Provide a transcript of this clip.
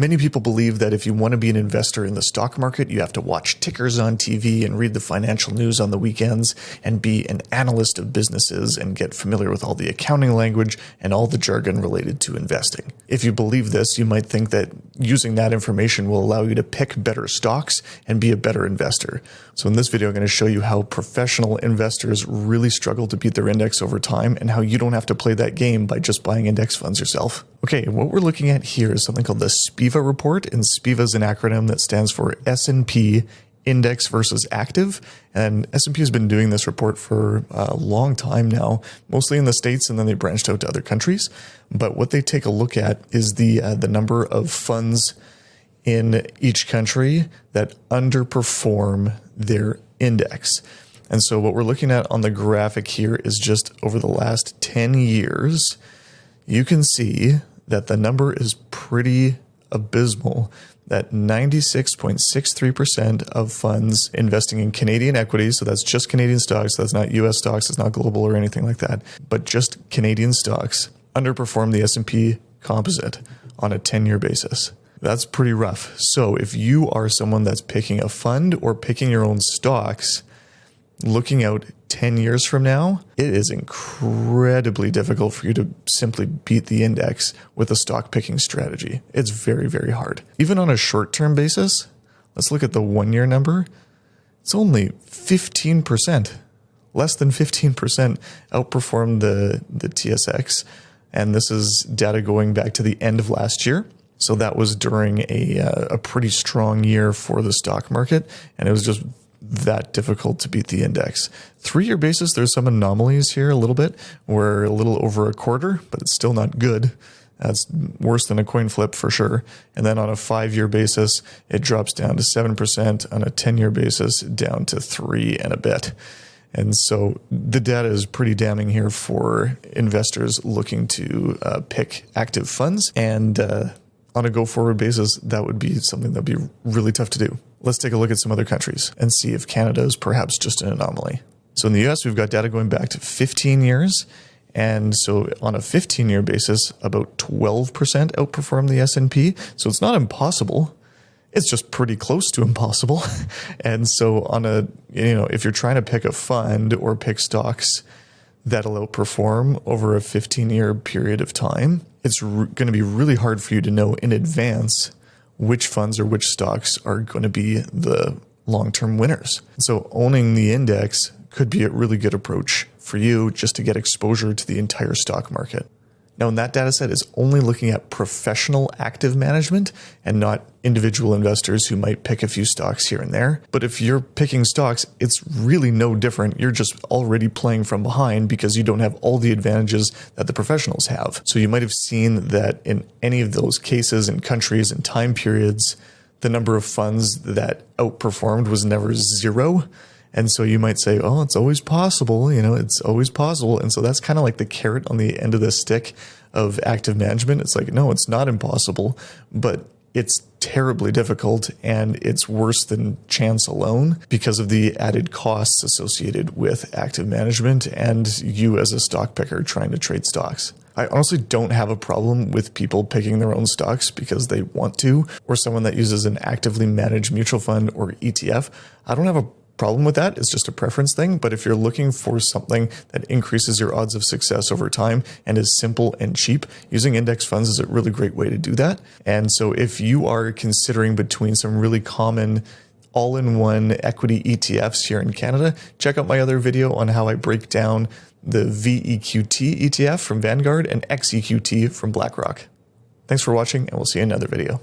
Many people believe that if you want to be an investor in the stock market, you have to watch tickers on TV and read the financial news on the weekends and be an analyst of businesses and get familiar with all the accounting language and all the jargon related to investing. If you believe this, you might think that using that information will allow you to pick better stocks and be a better investor. So in this video, I'm going to show you how professional investors really struggle to beat their index over time and how you don't have to play that game by just buying index funds yourself. Okay, what we're looking at here is something called the SPIVA report, and SPIVA is an acronym that stands for S&P Index versus Active, and S&P has been doing this report for a long time now, mostly in the States, and then they branched out to other countries. But what they take a look at is the number of funds in each country that underperform their index. And so what we're looking at on the graphic here is just over the last 10 years, you can see that the number is pretty abysmal, that 96.63% of funds investing in Canadian equities, so that's just Canadian stocks, that's not US stocks, it's not global or anything like that, but just Canadian stocks, underperform the S&P composite on a 10-year basis. That's pretty rough. So if you are someone that's picking a fund or picking your own stocks, looking out 10 years from now, it is incredibly difficult for you to simply beat the index with a stock picking strategy. It's very, very hard. Even on a short-term basis, let's look at the 1-year number. It's only 15%, less than 15% outperformed the TSX. And this is data going back to the end of last year. So that was during a pretty strong year for the stock market. And it was just that difficult to beat the index. 3-year basis, there's some anomalies here a little bit. We're a little over a quarter, but it's still not good. That's worse than a coin flip for sure. And then on a 5-year basis, it drops down to 7%. On a 10-year basis, down to 3 and a bit. And so the data is pretty damning here for investors looking to pick active funds. And on a go-forward basis, that would be something that would be really tough to do. Let's take a look at some other countries and see if Canada is perhaps just an anomaly. So in the US, we've got data going back to 15 years. And so on a 15-year basis, about 12% outperform the S&P. So it's not impossible. It's just pretty close to impossible. And so on a, if you're trying to pick a fund or pick stocks that'll outperform over a 15-year period of time, it's going to be really hard for you to know in advance which funds or which stocks are going to be the long-term winners. So owning the index could be a really good approach for you just to get exposure to the entire stock market. Now, in that data set is only looking at professional active management and not individual investors who might pick a few stocks here and there. But if you're picking stocks, it's really no different. You're just already playing from behind because you don't have all the advantages that the professionals have. So you might have seen that in any of those cases and countries and time periods, the number of funds that outperformed was never zero. And so you might say, oh, it's always possible, it's always possible. And so that's kind of like the carrot on the end of the stick of active management. It's like, no, it's not impossible, but it's terribly difficult and it's worse than chance alone because of the added costs associated with active management and you as a stock picker trying to trade stocks. I honestly don't have a problem with people picking their own stocks because they want to, or someone that uses an actively managed mutual fund or ETF. I don't have a problem with that. It's just a preference thing. But if you're looking for something that increases your odds of success over time and is simple and cheap, using index funds is a really great way to do that. And so if you are considering between some really common all-in-one equity ETFs here in Canada, check out my other video on how I break down the VEQT ETF from Vanguard and XEQT from BlackRock. Thanks for watching, and we'll see you in another video.